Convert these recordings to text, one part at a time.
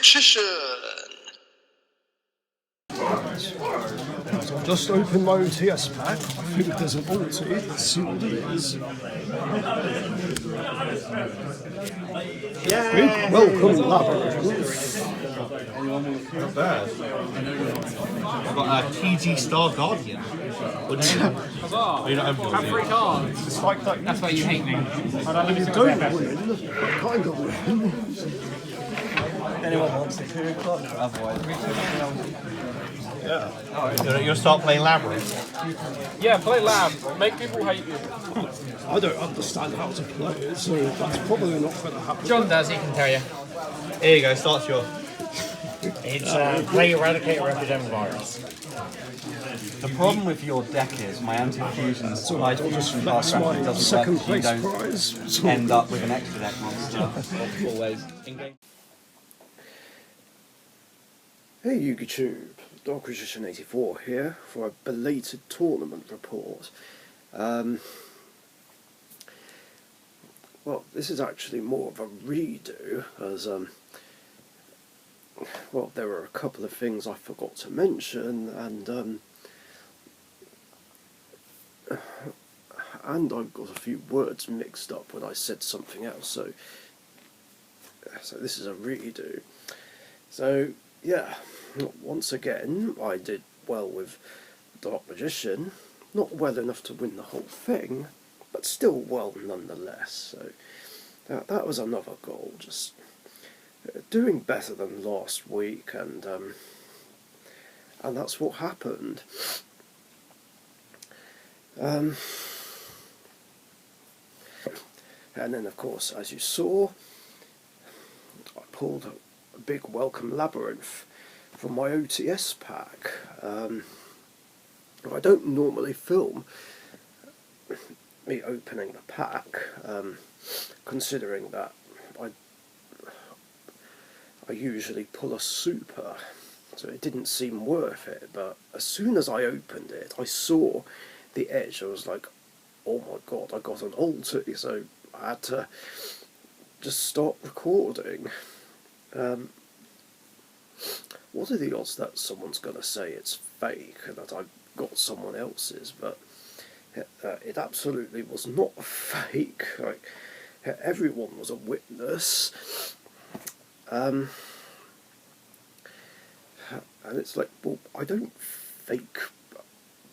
magician. I've just opened my OTS pack. I think there's an ulti. Let's see what it is. Yeah. Big welcome, Labyrinth. Not bad. I've got a TG Star Guardian. What do you mean? Huzzah! You don't have Have 3 cards. It's like that. That's why you hate me. You don't win, but kind of win. Anyone wants the 2 o'clock? Otherwise, Yeah. You'll start playing Labyrinth. Yeah, play Lab. Make people hate you. I don't understand how to play it, so that's probably not going to happen. John does, he can tell you. Here you go, start your. It's play Eradicate Epidemic Virus. the problem with your deck is my anti-fusion side fusion That's card my doesn't second work if you place don't prize. end up with an extra deck monster. Always. In-game. Hey YouTube, Dark Magician 84 here for a belated tournament report. Well, this is actually more of a redo, as well, there were a couple of things I forgot to mention, and I've got a few words mixed up when I said something else, so this is a redo. So yeah, once again I did well with Dark Magician, not well enough to win the whole thing, but still well nonetheless. So that was another goal, just doing better than last week, and that's what happened. And then, of course, as you saw, I pulled a big welcome Labyrinth from my OTS pack. I don't normally film me opening the pack, considering that I usually pull a super, so it didn't seem worth it, but as soon as I opened it, I saw the edge. I was like, oh my god, I got an ulti, so I had to just stop recording. What are the odds that someone's going to say it's fake and that I've got someone else's? But it absolutely was not fake. Like, everyone was a witness. And it's like, well, I don't fake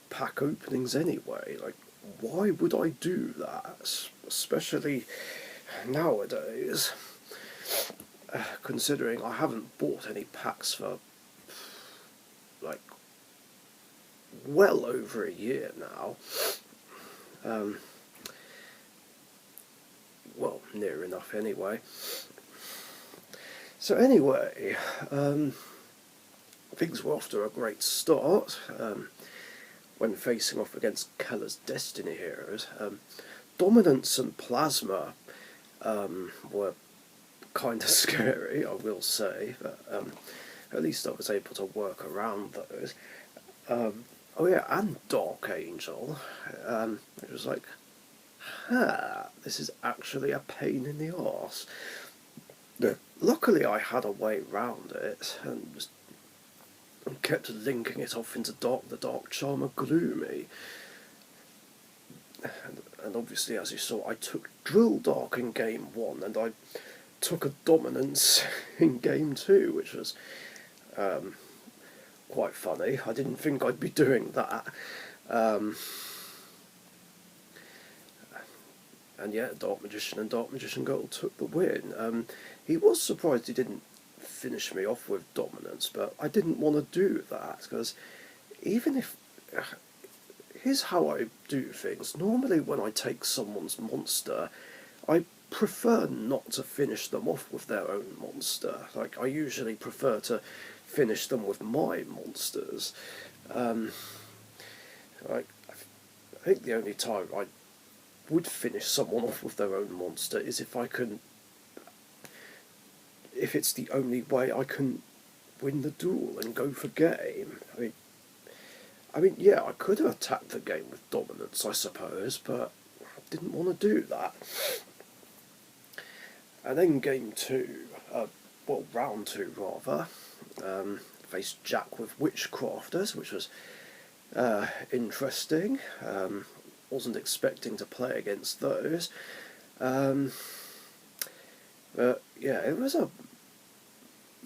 pack openings anyway. Like, why would I do that? Especially nowadays, considering I haven't bought any packs for like well over a year now. Well, near enough anyway. So anyway, things were off to a great start when facing off against Keller's Destiny Heroes. Dominance and Plasma were kind of scary, I will say, but at least I was able to work around those. Oh yeah, and Dark Angel. It was like, this is actually a pain in the arse. Luckily I had a way round it, and just kept linking it off into the Dark Charmer Gloomy. And obviously, as you saw, I took Drill Dark in Game 1, and I took a Dominance in Game 2, which was quite funny. I didn't think I'd be doing that. And yeah, Dark Magician and Dark Magician Girl took the win. He was surprised he didn't finish me off with Dominance, but I didn't want to do that, because even if... here's how I do things. Normally when I take someone's monster, I prefer not to finish them off with their own monster. Like, I usually prefer to finish them with my monsters. Like, I think the only time I would finish someone off with their own monster is if it's the only way I can win the duel and go for game. I mean, yeah, I could have attacked the game with Dominance, I suppose, but I didn't want to do that. And then Game 2, well, round 2 rather, faced Jack with Witchcrafters, which was interesting. Wasn't expecting to play against those. But yeah, it was a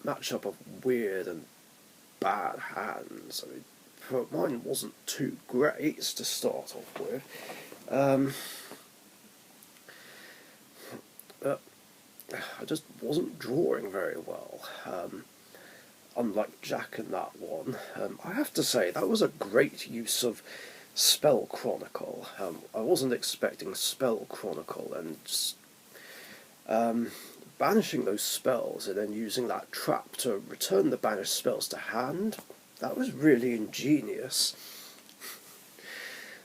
matchup of weird and bad hands. I mean, mine wasn't too great to start off with. But I just wasn't drawing very well. Unlike Jack in that one, I have to say that was a great use of Spell Chronicle. I wasn't expecting Spell Chronicle, and just banishing those spells and then using that trap to return the banished spells to hand, that was really ingenious.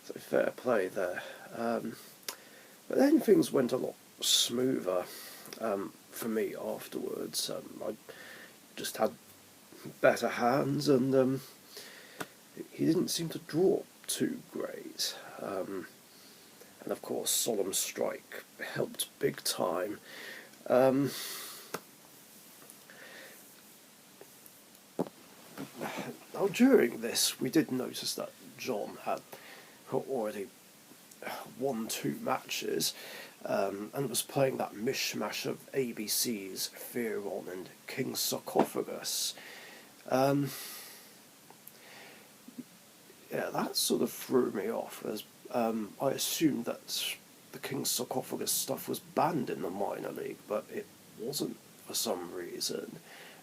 So fair play there. But then things went a lot smoother for me afterwards. I just had better hands, and he didn't seem to draw too great. And of course, Solemn Strike helped big time. Now during this, we did notice that John had already won 2 matches, and was playing that mishmash of ABCs, Fearon and King Sarcophagus. Yeah, that sort of threw me off, as I assumed that the King's Sarcophagus stuff was banned in the minor league, but it wasn't for some reason.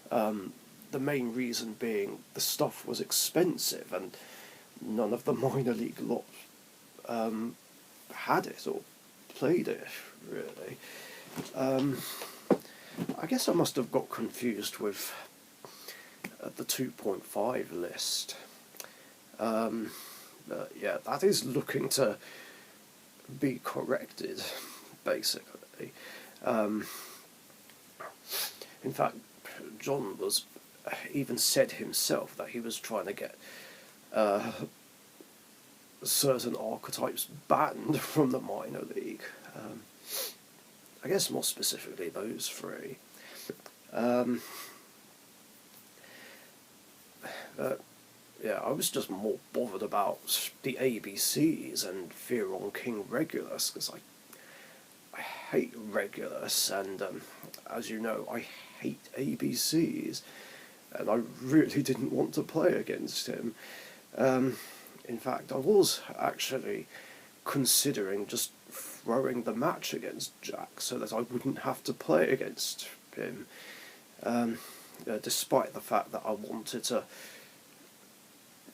The main reason being the stuff was expensive, and none of the minor league lot had it or played it, really. I guess I must have got confused with the 2.5 list. But yeah, that is looking to be corrected, basically. In fact, John was even said himself that he was trying to get certain archetypes banned from the minor league. I guess more specifically those 3. Yeah, I was just more bothered about the ABCs and Fearon King Regulus, because I hate Regulus, and as you know, I hate ABCs, and I really didn't want to play against him. In fact, I was actually considering just throwing the match against Jack so that I wouldn't have to play against him, despite the fact that I wanted to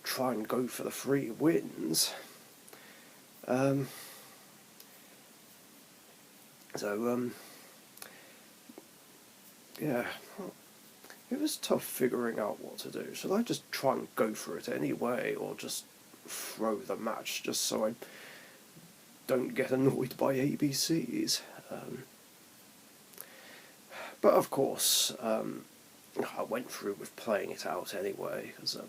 try and go for the 3 wins. Yeah, it was tough figuring out what to do. Should I just try and go for it anyway, or just throw the match just so I don't get annoyed by ABCs? But of course, I went through with playing it out anyway, because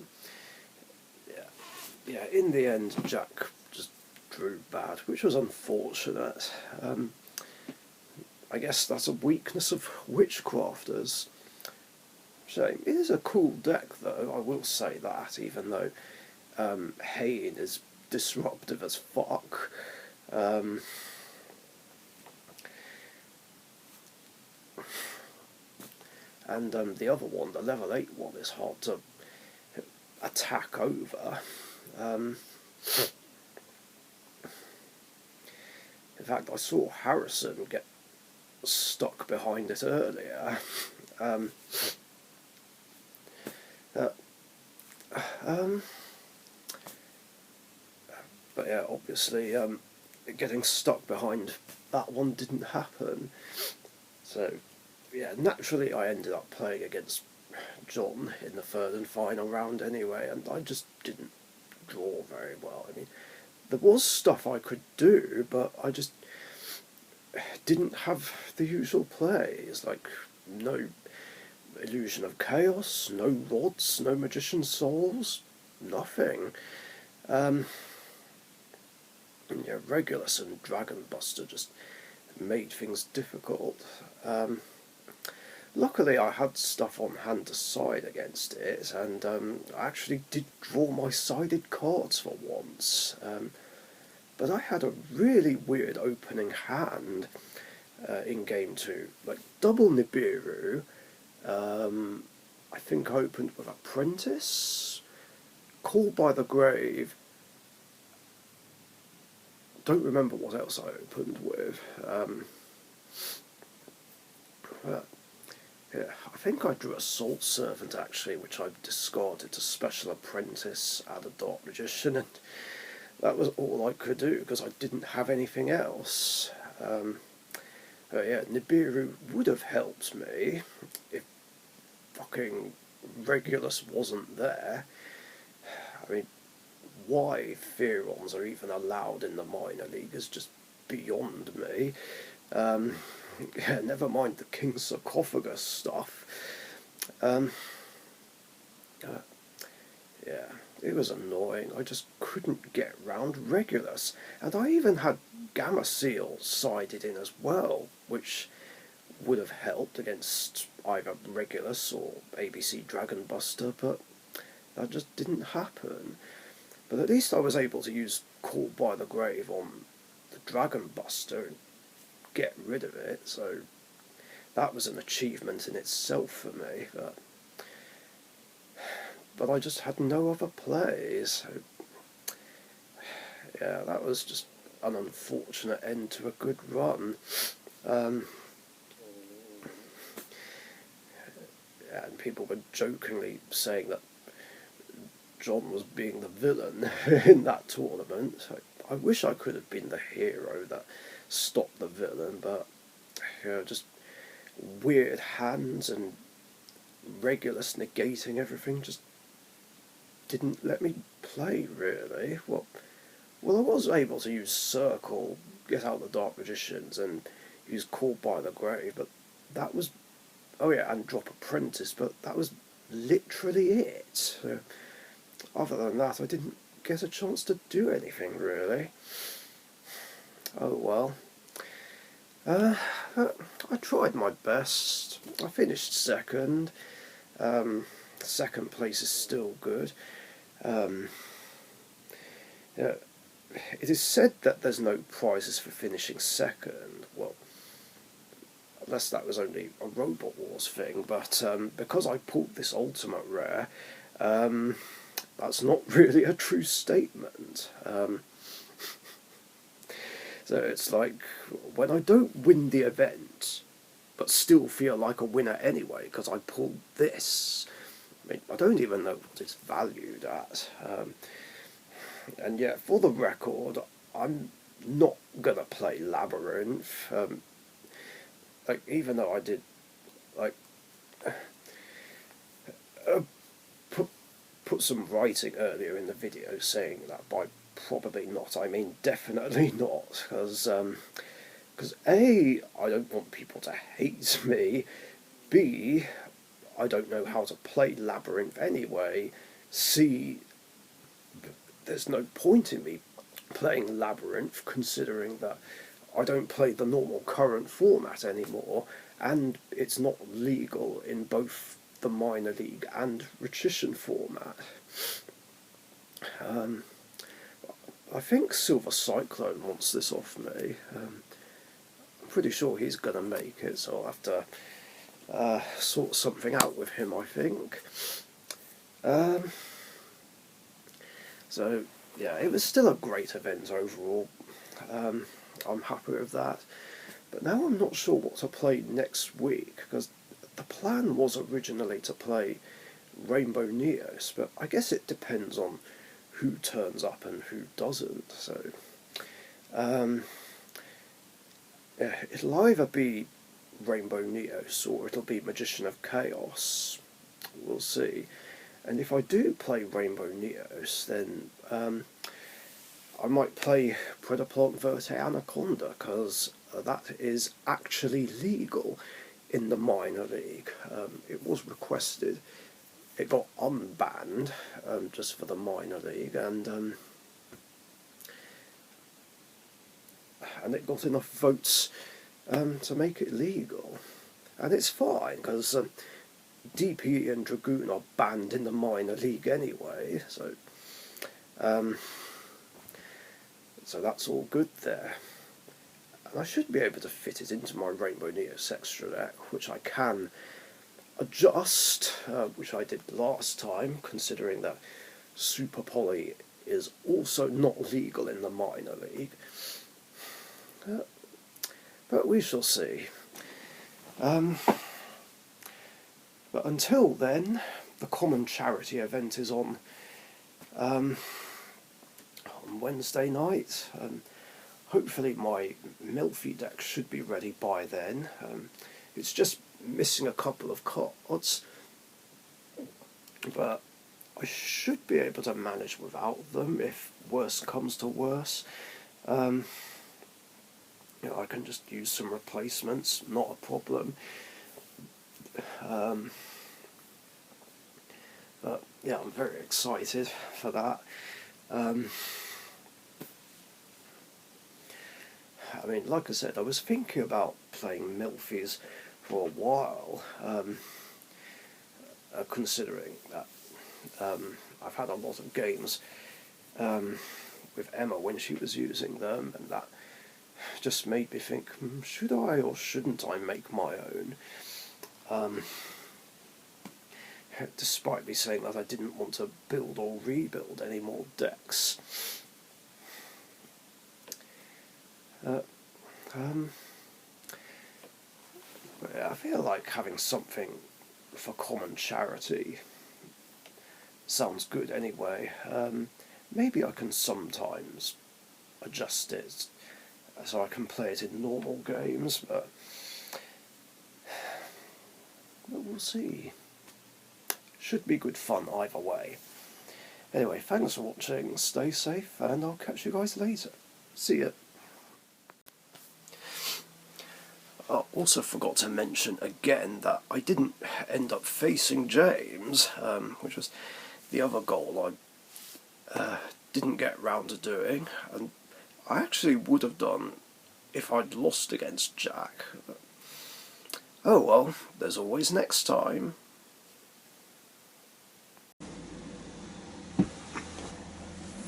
yeah, in the end, Jack just drew bad, which was unfortunate. I guess that's a weakness of Witchcrafters. Shame. It is a cool deck, though, I will say that, even though Hayne is disruptive as fuck. And the other one, the level 8 one, is hard to attack over. In fact, I saw Harrison get stuck behind it earlier. But yeah, obviously, getting stuck behind that one didn't happen. So, yeah, naturally I ended up playing against John in the 3rd and final round anyway, and I just didn't draw very well. I mean, there was stuff I could do, but I just didn't have the usual plays, like no Illusion of Chaos, no Rods, no Magician's Souls, nothing. Yeah, Regulus and Dragon Buster just made things difficult. luckily I had stuff on hand to side against it, and I actually did draw my sided cards for once. But I had a really weird opening hand in game 2. Like, double Nibiru, I think I opened with Apprentice, Call by the Grave, don't remember what else I opened with. But, yeah, I think I drew Assault Servant actually, which I discarded to Special Apprentice, add a Dark Magician, and that was all I could do because I didn't have anything else. But yeah, Nibiru would have helped me if fucking Regulus wasn't there. I mean, why Theorons are even allowed in the minor league is just beyond me. Yeah, never mind the King's Sarcophagus stuff. Yeah, it was annoying. I just couldn't get round Regulus. And I even had Gamma Seal sided in as well, which would have helped against either Regulus or ABC Dragon Buster, but that just didn't happen. But at least I was able to use Caught by the Grave on the Dragon Buster and get rid of it, so that was an achievement in itself for me. But I just had no other plays. So, yeah, that was just an unfortunate end to a good run. And people were jokingly saying that John was being the villain in that tournament. I wish I could have been the hero that stopped the villain, but just weird hands and Regulus negating everything just didn't let me play, really. Well, I was able to use Circle, get out the Dark Magicians, and use Call by the Grave, but that was... Oh yeah, and drop Apprentice, but that was literally it. So, other than that, I didn't get a chance to do anything, really. Oh well. I tried my best. I finished second. Second place is still good. Yeah, it is said that there's no prizes for finishing second. Well, unless that was only a Robot Wars thing, but because I pulled this Ultimate Rare, that's not really a true statement. So it's like, when I don't win the event, but still feel like a winner anyway, because I pulled this, I mean, I don't even know what it's valued at. And yet, for the record, I'm not going to play Labyrinth. Like, even though I did, like, put some writing earlier in the video saying that by probably not, I mean definitely not, because A, I don't want people to hate me, B, I don't know how to play Labyrinth anyway, C, there's no point in me playing Labyrinth considering that I don't play the normal current format anymore, and it's not legal in both the minor league and Rhetorician format. I think Silver Cyclone wants this off me. I'm pretty sure he's going to make it, so I'll have to sort something out with him, I think. So, yeah, it was still a great event overall. I'm happy with that. But now I'm not sure what to play next week, because the plan was originally to play Rainbow Neos, but I guess it depends on who turns up and who doesn't. So, yeah, it'll either be Rainbow Neos or it'll be Magician of Chaos. We'll see. And if I do play Rainbow Neos, then I might play Predaplant Verte Anaconda, because that is actually legal in the minor league. It was requested. It got unbanned just for the minor league, and it got enough votes to make it legal. and it's fine because DP and Dragoon are banned in the minor league anyway, so that's all good there. And I should be able to fit it into my Rainbow Neos extra deck, which I can adjust, which I did last time, considering that Super Poly is also not legal in the minor league. But we shall see. But until then, the common charity event is on Wednesday night. Hopefully my Milfy deck should be ready by then. It's just missing a couple of cards, but I should be able to manage without them if worse comes to worse. I can just use some replacements, not a problem. But yeah, I'm very excited for that. I mean, like I said, I was thinking about playing Milfies for a while, considering that I've had a lot of games with Emma when she was using them, and that just made me think, should I or shouldn't I make my own? Despite me saying that I didn't want to build or rebuild any more decks. I feel like having something for common charity sounds good anyway. Maybe I can sometimes adjust it so I can play it in normal games, but we'll see. Should be good fun either way. Anyway, thanks for watching, stay safe, and I'll catch you guys later. See ya. I also forgot to mention again that I didn't end up facing James, which was the other goal I didn't get round to doing, and I actually would have done if I'd lost against Jack. Oh well, there's always next time.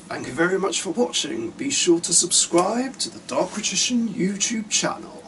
Thank you very much for watching. Be sure to subscribe to the Dark Magician YouTube channel.